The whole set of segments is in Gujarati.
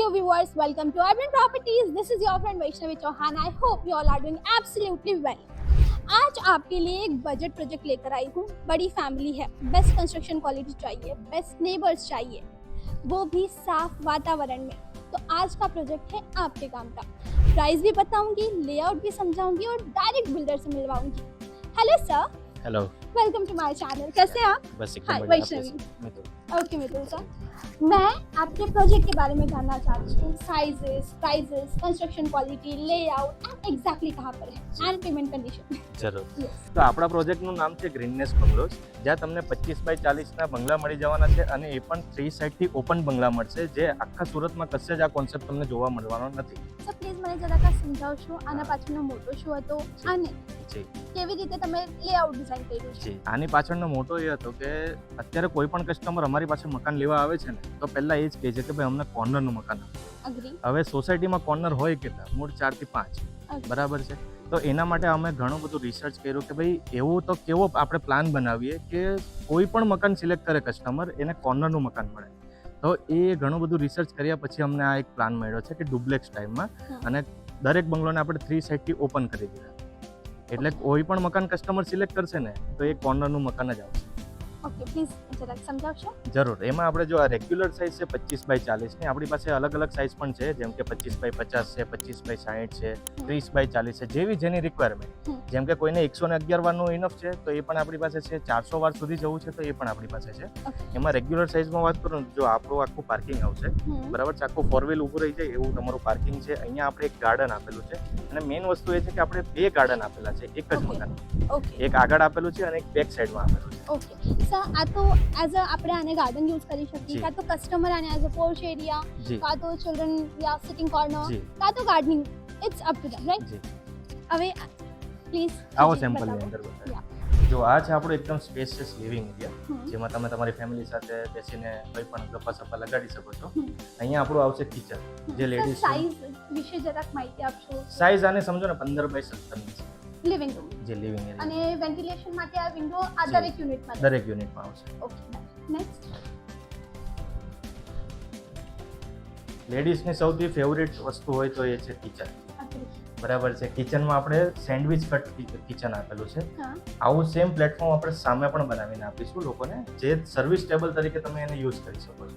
dear viewers, welcome to Urban Properties. This is your friend Vaishnavi Chauhan. I hope you all are doing absolutely well. आज आपके लिए एक बजट प्रोजेक्ट लेकर आई हूँ. बड़ी फैमिली है, बेस्ट कंस्ट्रक्शन क्वालिटी चाहिए, बेस्ट नेबर्स चाहिए, वो भी साफ वातावरण में. तो आज का प्रोजेक्ट है आपके काम का. प्राइस भी बताऊंगी, लेआउट भी समझाऊंगी और डायरेक्ट बिल्डर से मिलवाऊंगी. Hello sir. Hello, welcome to my channel. कैसे हैं आप? बस हाय एकदम वैष्णवी. ओके मिथुन सर, मैं आपके प्रोजेक्ट के बारे में जानना चाहती हूँ. Sizes, prices, construction quality, layout and exactly कहाँ पर है एंड पेमेंट कंडीशन. જરૂર. તો આપણા પ્રોજેક્ટનું નામ છે ગ્રીનનેસ બંગલોઝ, જ્યાં તમને 25x40ના બંગલા મળી જવાના છે અને એ પણ 3 સાઇડથી ઓપન બંગલા મળશે, જે આખા સુરતમાં કશે જ આ કોન્સેપ્ટ તમને જોવા મળવાનો નથી. સર પ્લીઝ મને જરાક સમજાવશો આના પાછળનો મોટો શું હતો અને જી કેવી રીતે તમે લેઆઉટ ડિઝાઇન કર્યું છે? જી આની પાછળનો મોટો એ હતો કે અત્યારે કોઈ પણ કસ્ટમર અમારી પાસે મકાન લેવા આવે છે ને, તો પહેલા એ જ કહે છે કે ભાઈ અમને કોર્નરનું મકાન આપો. અગ્રી. હવે સોસાયટીમાં કોર્નર હોય કેટલા? મૂળ 4 થી 5. બરાબર છે. તો એના માટે અમે ઘણું બધું રિસર્ચ કર્યું કે ભાઈ એવું તો કેવો આપણે પ્લાન બનાવીએ કે કોઈ પણ મકાન સિલેક્ટ કરે કસ્ટમર એને કોર્નરનું મકાન મળે. તો એ ઘણું બધું રિસર્ચ કર્યા પછી અમને આ એક પ્લાન મળ્યો છે કે ડુપ્લેક્સ ટાઈપમાં, અને દરેક બંગલોને આપણે 3 સાઇડથી ઓપન કરી દીધા. એટલે કોઈ પણ મકાન કસ્ટમર સિલેક્ટ કરશે ને તો એ કોર્નરનું મકાન જ આવશે. ઓકે, પ્લીઝ જરાક સમજાવશો? જરૂર. એમાં આપણે જો આ રેગ્યુલર સાઇઝ છે 25x40 ની, આપણી પાસે અલગ અલગ સાઇઝ પણ છે, જેમ કે 25x50 છે, 25x60 છે, 30x40 છે, જેવી જેની રિક્વાયરમેન્ટ. જેમ કે કોઈને 111 વારનું ઇનફ છે તો એ પણ આપણી પાસે છે, 400 વાર સુધી જવું છે તો એ પણ આપણી પાસે છે. એમાં રેગ્યુલર સાઇઝમાં વાત કરું જો આપણું આખું પાર્કિંગ આવશે, બરાબર છે, આખું 4 વ્હીલ ઊભું રહી જાય એવું તમારું પાર્કિંગ છે. અહીંયા આપણે એક ગાર્ડન આપેલું છે, અને મેઇન વસ્તુ એ છે કે આપણે 2 ગાર્ડન આપેલા છે એક જ મકાન. ઓકે, એક આગળ આપેલું છે અને એક બેક સાઈડમાં આપેલું છે. ઓકે સર, આ તો એઝ આપણે આને ગાર્ડન યુઝ કરી શકીએ, કાં તો કસ્ટમર આને એઝ અ પોર્ચ એરિયા, જી કાં તો ચિલ્ડ્રન યા સિટિંગ કોર્નર, જી કાં તો gardening. It's up to them, right? જી. હવે પ્લીઝ આવો સેમ્પલની અંદર બતાવો. જો આ છે આપણું એકદમ સ્પેશિયસ લિવિંગ એરિયા, જેમાં તમે તમારી ફેમિલી સાથે બેસીને કોઈ પણ ગપ્પા સપ્પા લગાડી શકો છો. અહીંયા આપણું આવશે કિચન, જે લેડીઝ. સાઇઝ વિશે જરાક માહિતી આપશો? સાઇઝ આને સમજો ને 15x17 ની છે, લિવિંગ રૂમ. જે લિવિંગ એરિયા, અને વેન્ટિલેશન માટે આ વિન્ડો આ જી. દરેક યુનિટમાં દરેક યુનિટમાં આવશે. Okay, next. લેડીઝની સૌથી ફેવરિટ વસ્તુ હોય તો એ છે કિચન. બરાબર છે. કિચનમાં આપણે સેન્ડવિચ કટ કિચન આપેલું છે. આવું સેમ પ્લેટફોર્મ આપણે સામે પણ બનાવીને આપીશું લોકોને, જે સર્વિસ ટેબલ તરીકે તમે એને યુઝ કરી શકો છો.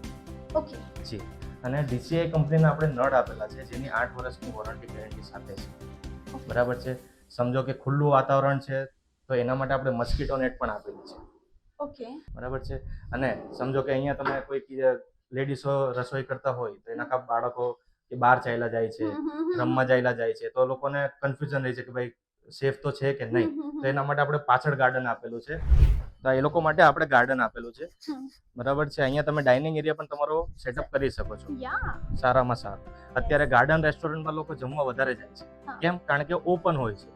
ઓકે જી. અને DCI કંપનીના આપણે નળ આપેલા છે, જેની 8 વર્ષની વોરંટી ગેરંટી સાથે છે. બરાબર છે. સમજો કે ખુલ્લું વાતાવરણ છે તો એના માટે આપણે મસ્કીટો નેટ પણ આપેલી છે. ઓકે, બરાબર છે. અને સમજો કે અહીંયા તમે કોઈ લેડીઝો રસોઈ કરતા હોય તો એના કાપ બાળકો કે બહાર ચાલ્યા જાય છે, રમવા ચાલ્યા જાય છે, તો લોકોને કન્ફ્યુઝન રહે છે કે ભાઈ સેફ તો છે કે નહીં. તો એના માટે આપણે પાછળ ગાર્ડન આપેલું છે, તો એ લોકો માટે આપણે ગાર્ડન આપેલું છે. બરાબર છે. અહીંયા તમે ડાઇનિંગ એરિયા પણ તમારો સેટઅપ કરી શકો છો. સારામાં સારું. અત્યારે ગાર્ડન રેસ્ટોરન્ટમાં લોકો જમવા વધારે જાય છે. કેમ? કારણ કે ઓપન હોય છે.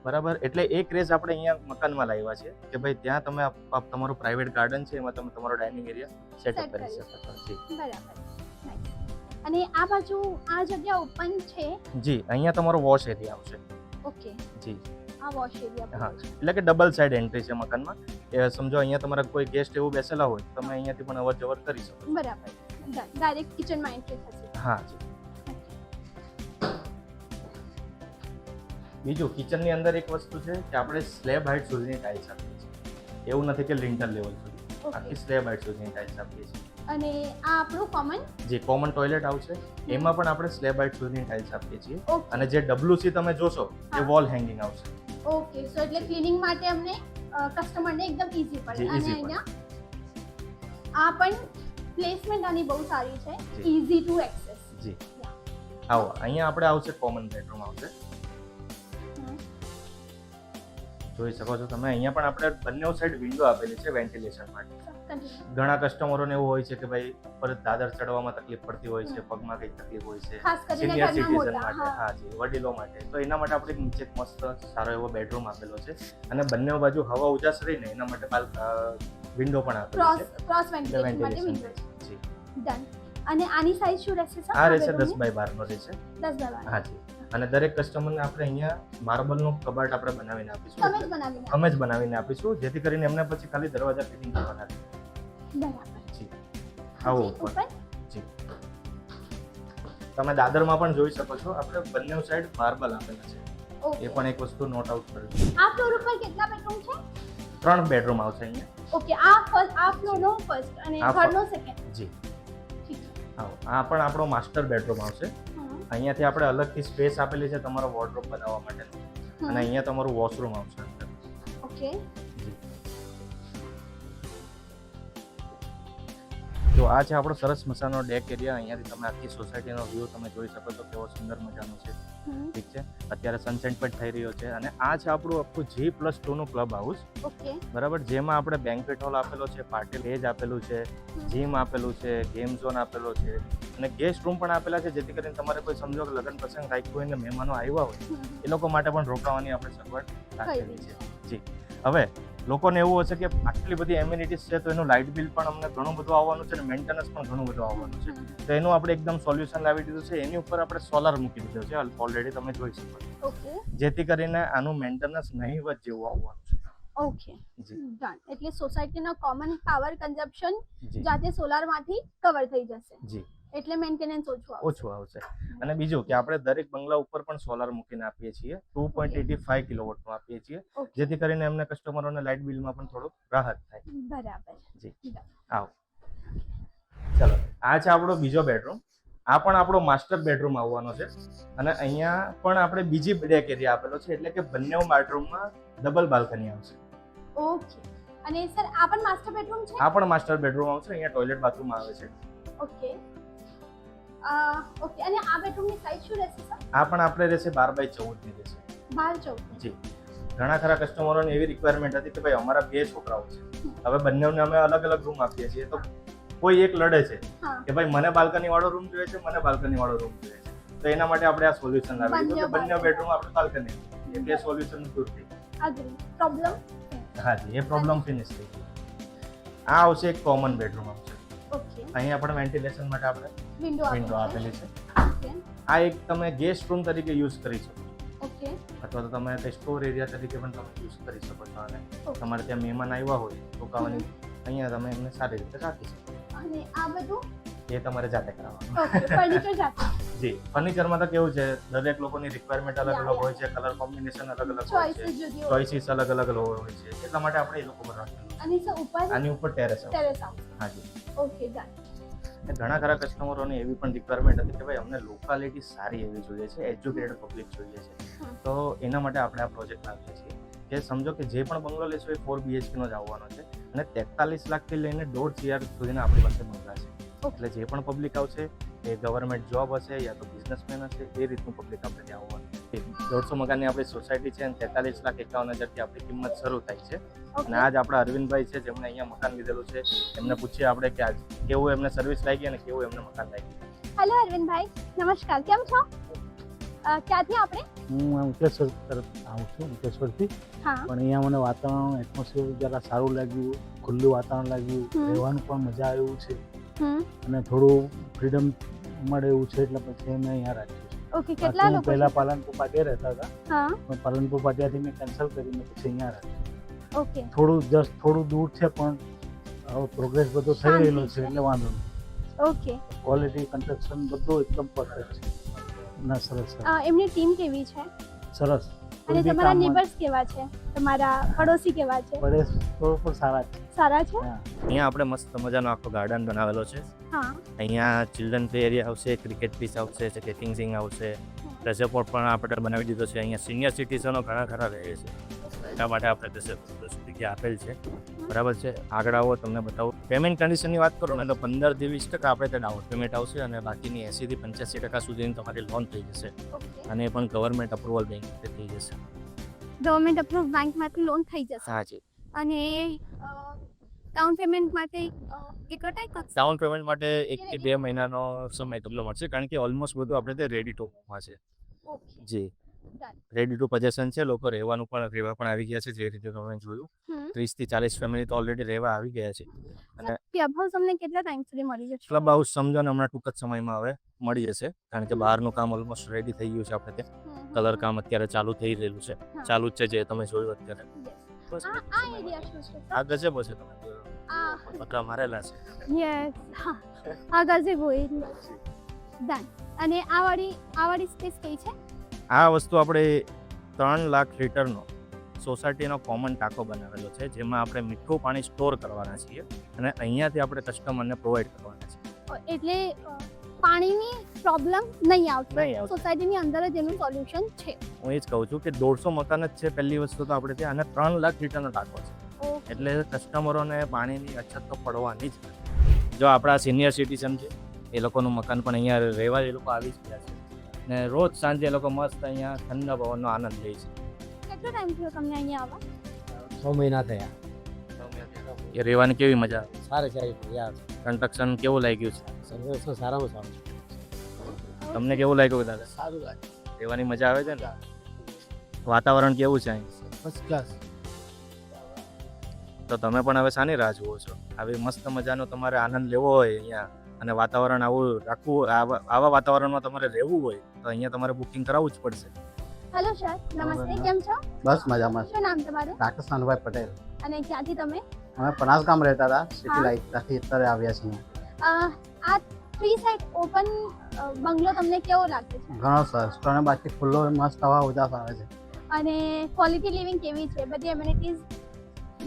બરાબર. એટલે એ ક્રેઝ આપણે અહીંયા મકાનમાં લાવ્યા છે કે ભાઈ ત્યાં તમે તમારું પ્રાઇવેટ ગાર્ડન છે, એમાં તમે તમારો ડાઇનિંગ એરિયા સેટઅપ કરી શકો છો. બરાબર. અને આ બાજુ આ જગ્યા ઓપન છે. જી. અહીંયા તમારો વોશ એરિયા આવશે. ઓકે જી. આ વોશ એરિયા. હા, એટલે કે ડબલ સાઇડ એન્ટ્રી છે મકાનમાં. એ સમજો અહીંયા તમારા કોઈ ગેસ્ટ એવું બેસેલા હોય તમે અહીંયાથી પણ અવર જવર કરી શકો. બરાબર. ડાયરેક્ટ કિચનમાં એન્ટ્રી થશે. હા જી. બીજું કિચનની અંદર એક વસ્તુ છે કે આપણે સ્લેબ હાઇટ સુધીની ટાઇલ્સ આપીએ છીએ. એવું નથી કે લિન્ટર લેવલ સુધી, આખી સ્લેબ હાઇટ સુધીની ટાઇલ્સ આપીએ છીએ. અને આ આપણું કોમન જે કોમન ટોયલેટ આવશે એમાં પણ આપણે સ્લેબ હાઇટ સુધીની ટાઇલ્સ આપીએ છીએ. અને જે WC તમે જોશો એ વોલ હેંગિંગ આવશે. ઓકે, સો એટલે ક્લીનિંગ માટે અમને કસ્ટમરને એકદમ ઈઝી પડે. અને અહીંયા આ પણ પ્લેસમેન્ટ આની બહુ સારી છે, ઈઝી ટુ એક્સેસ. જી. આવો અહીંયા આપણે આવશે કોમન બેડરૂમ આવશે. જોઈ શકો છો તમે અહીંયા પણ આપણે બંને સાઈડ વિન્ડો આપેલી છે વેન્ટિલેશન માટે. ઘણા કસ્ટમરોને એવું હોય છે કે ભાઈ ઉપર દાદર ચડવામાં તકલીફ પડતી હોય છે, પગમાં કંઈક તકલીફ હોય છે, સિનિયર સિટીઝન માટે. હા જી, વડીલો માટે. તો એના માટે આપણે નીચે મસ્ત સારો એવો બેડરૂમ આપેલો છે, અને બંને બાજુ હવા ઉજાસ રહીને એના માટે વિન્ડો પણ આપેલો છે. ક્રોસ વેન્ટિલેશન માટે વિન્ડો છે. જી. ડન. અને આની સાઈઝ શું રહેશે સર? આ રહેશે 10x12 નો રહેશે. 10x12. હા જી. અને દરેક કસ્ટમરને આપણે અહીંયા માર્બલનું કબાટ આપણે બનાવીને આપીશું. અમે જ બનાવીને આપીશું, જેથી કરીને એમને પછી ખાલી દરવાજા ફિટિંગ કરવાના છે. બરાબર. જી. આવો ઉપર. જી. તમે દાદરમાં પણ જોઈ શકો છો, આપણે બંને સાઈડ માર્બલ આપેલા છે. ઓકે. એ પણ એક વસ્તુ નોટ આઉટ કરજો. આ ફ્લોર ઉપર કેટલા બેડરૂમ છે? 3 બેડરૂમ આવશે અહીંયા. ઓકે, આ ફ્લોરનો ફર્સ્ટ અને આ થર્ડનો સેકન્ડ. જી. ઠીક છે. આ પણ આપણો માસ્ટર બેડરૂમ આવશે. અહીંયાથી આપણે અલગથી સ્પેસ આપેલી છે તમારો વોર્ડરોબ બનાવવા માટે, અને અહીંયા તમારું વોશરૂમ આવશે અંદર. ઓકે. જો આ છે આપણો સરસ મજાનો ડેક એરિયા. અહીંયાથી તમે આખી સોસાયટીનો વ્યૂ તમે જોઈ શકો છો, કેવો સુંદર મજાનો છે. ઠીક છે. અત્યારે સનસેટ પણ થઈ રહ્યો છે, અને આ છે આપણું આખું G+2 નું ક્લબ હાઉસ. ઓકે. બરાબર, જેમાં આપણે બેન્ક્વેટ હોલ આપેલો છે, પાર્ટી એજ આપેલું છે, જીમ આપેલું છે, ગેમ ઝોન આપેલો છે, અને ગેસ્ટ રૂમ પણ આપેલા છે, જેથી કરીને તમારે કોઈ સમજો કે લગ્ન પ્રસંગ રાખ્યું હોય ને મહેમાનો આવ્યા હોય એ લોકો માટે પણ રોકાવાની આપણે સગવડ રાખેલી છે. જી. હવે લોકોને એવું હશે કે આટલી બધી એમ્યુનિટીઝ છે તો એનું લાઇટ બિલ પણ અમને ઘણું બધું આવવાનું છે, અને મેન્ટેનન્સ પણ ઘણું બધું આવવાનું છે. તો એનું આપણે એકદમ સોલ્યુશન લાવી દીધું છે. એની ઉપર આપણે સોલાર મૂકી દીધો છે ઓલરેડી, તમે જોઈ શકો છો. ઓકે. જેથી કરીને આનું મેન્ટેનન્સ નહીવત જેવું આવવાનું છે. ઓકે. ડન. એટલે સોસાયટીનો કોમન પાવર કન્ઝમ્પશન જી. જાતે સોલારમાંથી કવર થઈ જશે. જી. એટલે મેન્ટેનન્સ ઓછું આવશે. અને બીજું કે આપણે દરેક બંગલા ઉપર પણ સોલાર મૂકીને આપીએ છીએ. 2.85 કિલોવોટનું આપીએ છીએ, જેથી કરીને એમને કસ્ટમરોને લાઇટ બિલમાં પણ થોડું રાહત થાય. બરાબર. જી. આવો ચલો, આ છે આપણો બીજો બેડરૂમ. આ પણ આપણો માસ્ટર બેડરૂમ આવવાનો છે, અને અહીંયા પણ આપણે બીજી ડેક એરિયા આપેલો છે, એટલે કે બંને બેડરૂમમાં ડબલ બાલ્કની આવશે. ઓકે. અને સર આ પણ માસ્ટર બેડરૂમ છે? આ પણ માસ્ટર બેડરૂમ આવશે. અહીંયા ટોયલેટ બાથરૂમ આવે છે. ઓકે. ઓકે. અને આ બેડરૂમની સાઇઝ શું રહેશે સર? આ પણ આપણે રહેશે 12x14 ની રહેશે. 12x14. જી. ઘણા ખરા કસ્ટમરોને એવી રિક્વાયરમેન્ટ હતી કે ભાઈ અમારા 2 છોકરાઓ છે, હવે બંનેને અમે અલગ અલગ રૂમ આપીએ છીએ, તો કોઈ એક લડે છે કે ભાઈ મને બાલ્કની વાળો રૂમ જોઈએ છે, મને બાલ્કની વાળો રૂમ જોઈએ છે. તો એના માટે આપણે આ સોલ્યુશન લાવી દીધું કે બંને બેડરૂમ આપણે બાલ્કની, એ બે સોલ્યુશન દૂર થઈ અગ્રી. પ્રોબ્લેમ? હા જી, એ પ્રોબ્લેમ ફિનિશ થઈ ગઈ. આ આવશે એક કોમન બેડરૂમ આવશે. ઓકે. અહીંયા પણ વેન્ટિલેશન માટે આપણે વિન્ડો આપેલી છે. ઓકે. આ એક તમે ગેસ્ટ રૂમ તરીકે યુઝ કરી શકો. ઓકે. અથવા તો તમે તે સ્ટોર એરિયા તરીકે પણ તમે યુઝ કરી શકો છો. અને તમારે ત્યાં મહેમાન આવ્યા હોય રોકાવાની, અહીંયા તમે એમને સારી રીતે રાખી શકો. અને આ બધું એ તમારે જાતે કરાવવાનું. ઓકે. ફર્નિચર જાતે? જી. ફર્નિચરમાં તો કેવું છે, દરેક લોકોની રિક્વાયરમેન્ટ અલગ અલગ હોય છે, કલર કોમ્બિનેશન અલગ અલગ હોય છે, ચોઇસીસ અલગ અલગ હોય છે, એટલા માટે આપણે એ લોકો પર રાખેલું. અને સર ઉપર? આની ઉપર ટેરેસ આવશે. હા જી. ઓકે. ડન. ઘણા ખરા કસ્ટમરોને એવી પણ રિક્વાયરમેન્ટ હતી કે ભાઈ અમને લોકાલિટી સારી એવી જોઈએ છે, એજ્યુકેટેડ પબ્લિક જોઈએ છે. તો એના માટે આપણે આ પ્રોજેક્ટ લાવીએ છીએ કે સમજો કે જે પણ બંગલો લેશો એ 4 BHK નો જ આવવાનો છે, અને 43 લાખથી લઈને 1.5 CR સુધીના આપણી પાસે બંગલા છે. એટલે જે પણ પબ્લિક આવશે એ ગવર્મેન્ટ જોબ હશે યા તો બિઝનેસમેન હશે, એ રીતનું પબ્લિક આપણે ત્યાં આવવાનું. 150 મકાનની આપણી સોસાયટી છે, અને 43,51,000થી આપણી કિંમત શરૂ થાય છે. અને આજ આપણા અરવિંદભાઈ છે, જેમણે અહીંયા મકાન લીધેલું છે, એમને પૂછીએ આપણે કે આજ કેવું એમને સર્વિસ લાગી અને કેવું એમને મકાન લાગ્યું. હેલો અરવિંદભાઈ, નમસ્કાર. કેમ છો? ક્યાંથી આપણે? હું અંકલેશ્વર તરફ આવું છું, અંકલેશ્વરથી. હા. પણ અહીંયા મને વાતાવરણ એટમોસ્ફિયર જરા સારું લાગ્યું, ખુલ્લું વાતાવરણ લાગ્યું, રહેવાનું પણ મજા આવ્યું છે, અને થોડું ફ્રીડમ મળે એવું છે, એટલે પછી મેં અહીંયા રાખ્યું છે. ઓકે. કેટલા લોકો? પહેલા પાલનપુર પાટિયા રહેતા હતા, હા, પણ પાલનપુર પાટિયાથી મેં કેન્સલ કરીને પછી અહીંયા રાખ્યું. ઓકે. થોડું દૂર છે, પણ હવે પ્રોગ્રેસ બધો થઈ રહેલો છે, એટલે વાંધો નહીં. ઓકે. ક્વોલિટી કન્સ્ટ્રક્શન બધું એકદમ પરફેક્ટ છે. ના, સરસ. એમની ટીમ કેવી છે? સરસ. અને તમારા નેબર્સ કેવા છે? તમારા પડોશી કેવા છે? પડોશી પણ સારા છે. સારા છે? અહીંયા આપણે મસ્ત મજાનો આખો ગાર્ડન બનાવેલો છે. હા. અહીંયા ચિલ્ડ્રન પ્લે એરિયા આવશે, ક્રિકેટ પીચ આવશે, સ્કેટિંગ ઝિંગ આવશે, રેસેપોર્ટ પણ આપણે બનાવી દીધો છે. અહીંયા સિનિયર સિટીઝનો ઘણા ખરા રહે છે, એટલા માટે આપણે જગ્યા આપેલ છે. બરાબર છે. આગળ આવો તમને બતાવું. પેમેન્ટ કન્ડિશનની વાત કરું ને તો 15 થી 20% આપણે ત્યાં ડાઉન પેમેન્ટ આવશે, અને બાકીની 80 થી 85% સુધીની તમારી લોન થઈ જશે, અને એ પણ ગવર્મેન્ટ અપ્રુવલ બેંક થઈ જશે. ગવર્મેન્ટ અપ્રુવ બેંકમાંથી લોન થઈ જશે. હા જી. અને ડાઉન પેમેન્ટ માટે કેટલો ટાઈમ લાગશે? ડાઉન પેમેન્ટ માટે 1 થી 2 મહિનાનો સમય તમને મળશે, કારણ કે ઓલમોસ્ટ બધું આપણે તે રેડી ટુ હોમમાં છે. જી. રેડી ટુ પોઝેશન છે. લોકો રહેવા પણ આવી ગયા છે, જે રીતે તમે જોયું. 30 થી 40 ફેમિલી તો ઓલરેડી રહેવા આવી ગયા છે. અને ક્લબ હાઉસ અમને કેટલા ટાઈમ સુધી મળી જશે? ક્લબ હાઉસ સમજો ને હમણાં ટૂંક જ સમયમાં હવે મળી જશે, કારણ કે બહારનું કામ ઓલમોસ્ટ રેડી થઈ ગયું છે. આપણે ત્યાં કલર કામ અત્યારે ચાલુ થઈ રહેલું છે, ચાલુ જ છે, જે તમે જોયું અત્યારે. આ એરિયા શું છે? આ ગજેબો છે, તમે જોયું, પતરા મારેલા છે. યસ. આ ગજેબો એરિયા છે. ડન. અને આ વાળી સ્પેસ કઈ છે? આ વસ્તુ આપણે 3 લાખ લીટરનો સોસાયટીનો કોમન ટાંકો બનાવેલો છે, જેમાં આપણે મીઠું પાણી સ્ટોર કરવાના છીએ અને અહીંયાથી આપણે કસ્ટમરને પ્રોવાઈડ કરવાના છીએ. એટલે પાણીની પ્રોબ્લેમ નહીં આવશે, નહીં આવશે. સોસાયટીની અંદર જ એનું સોલ્યુશન છે. હું એ જ કહું છું કે 150 મકાન જ છે પહેલી વસ્તુ તો આપણે ત્યાં, અને 3 લાખ લીટરનો ટાંકો છે, એટલે કસ્ટમરોને પાણીની અછત તો પડવાની જ નથી. જો આપણા સિનિયર સિટીઝન છે એ લોકોનું મકાન પણ અહીંયા રહેવા એ લોકો આવી જ ગયા છે ને રોજ સાંજે એ લોકો મસ્ત અહીંયા ઠંડા પવનનો આનંદ લે છે. કેટલો ટાઈમ થયો તમને અહીંયા આવવા? 6 મહિના થયા. એ રહેવાની કેવી મજા આવે? સારું છે યાર, કન્સ્ટ્રક્શન કેવું લાગ્યું છે? સર્વિસ તો સારામાં સારું. તમને કેવું લાગ્યું દાદા? સારું લાગે, રહેવાની મજા આવે છે ને? વાતાવરણ કેવું છે અહીં? First class. તો તમે પણ હવે શાની રાહ જુઓ છો? આવી મસ્ત મજાનો તમારે આનંદ લેવો હોય અહીંયા અને વાતાવરણ આવું રાખવું, આવા વાતાવરણમાં તમારે રહેવું હોય તો અહીંયા તમારે બુકિંગ કરાવવું જ પડશે. હેલો સર, નમસ્તે, કેમ છો? બસ મજામાં. શું નામ તમારું? ડાક્ટર સાનુભાઈ પટેલ. અને ક્યાંથી તમે? અમે પનાસગામ રહેતા હતા, સિટી હા. લાઈફ ત્યાંથી અત્યારે આવ્યા છીએ. આ 3 સાઇડ ઓપન બંગલો તમને કેવો લાગે છે? ઘણો સરસ, ત્રણે બાજુથી ખુલ્લો મસ્ત હવા ઉજાસ આવે છે. અને ક્વોલિટી લિવિંગ કેવી છે? બધી એમ્યુનિટીઝ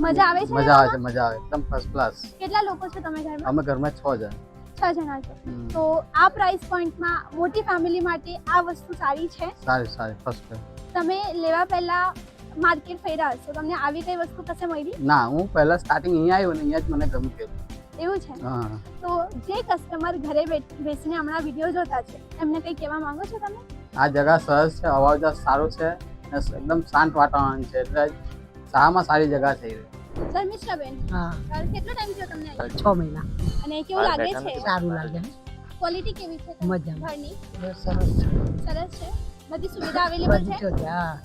મજા આવે છે? મજા આવે છે, મજા આવે, એકદમ ફર્સ્ટ ક્લાસ. કેટલા લોકો છો તમે ઘરમાં? અમે ઘરમાં 6 જણ. 6 જણા છો. હમ. તો આ પ્રાઇસ પોઈન્ટમાં મોટી ફેમિલી માટે આ વસ્તુ સારી છે. સારી સારી ફર્સ્ટ ક્લાસ. તમે લેવા પહેલા માર્કેટ ફેર્યા હશો, તમને આવી કઈ વસ્તુ કશે મળી? ના, હું પહેલા સ્ટાર્ટિંગ અહીંયા આવ્યો ને અહીંયા જ મને ગમ્યું ગયું. એવું છે? હા. તો જે કસ્ટમર ઘરે બેસીને હમણાં વિડીયો જોતા છે એમને કંઈ કહેવા માંગો છો તમે? આ જગ્યા સરસ છે, હવા ઉજાસ સારું છે અને એકદમ શાંત વાતાવરણ છે, એટલે સારામાં સારી જગ્યા છે. શર્મિષ્ઠાબેન, હા, કેટલો ટાઈમ થયો તમને અહીંયા? 6 મહિના. અને કેવું લાગે છે? સારું લાગે, ક્વોલિટી કેવી છે મજામાં. ઘરની? સરસ છે. સરસ છે, બધી સુવિધા अवेलेबल है। બધું છે, હા.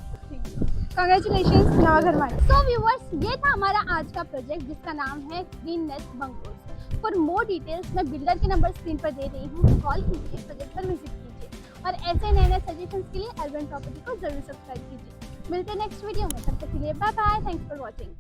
कांग्रेचुलेशंस नवा घर मालिक। सो व्यूअर्स, ये था हमारा आज का प्रोजेक्ट जिसका नाम है green nest bungalows. For more details मैं बिल्डर के नंबर स्क्रीन पर दे रही हूँ, कॉल कीजिए, प्रोजेक्ट पर विजिट कीजिए और ऐसे नए नए सजेशंस के लिए अर्बन प्रॉपर्टी को जरूर सब्सक्राइब कीजिए। मिलते हैं नेक्स्ट वीडियो में, तब तक के लिए bye bye, thanks for watching.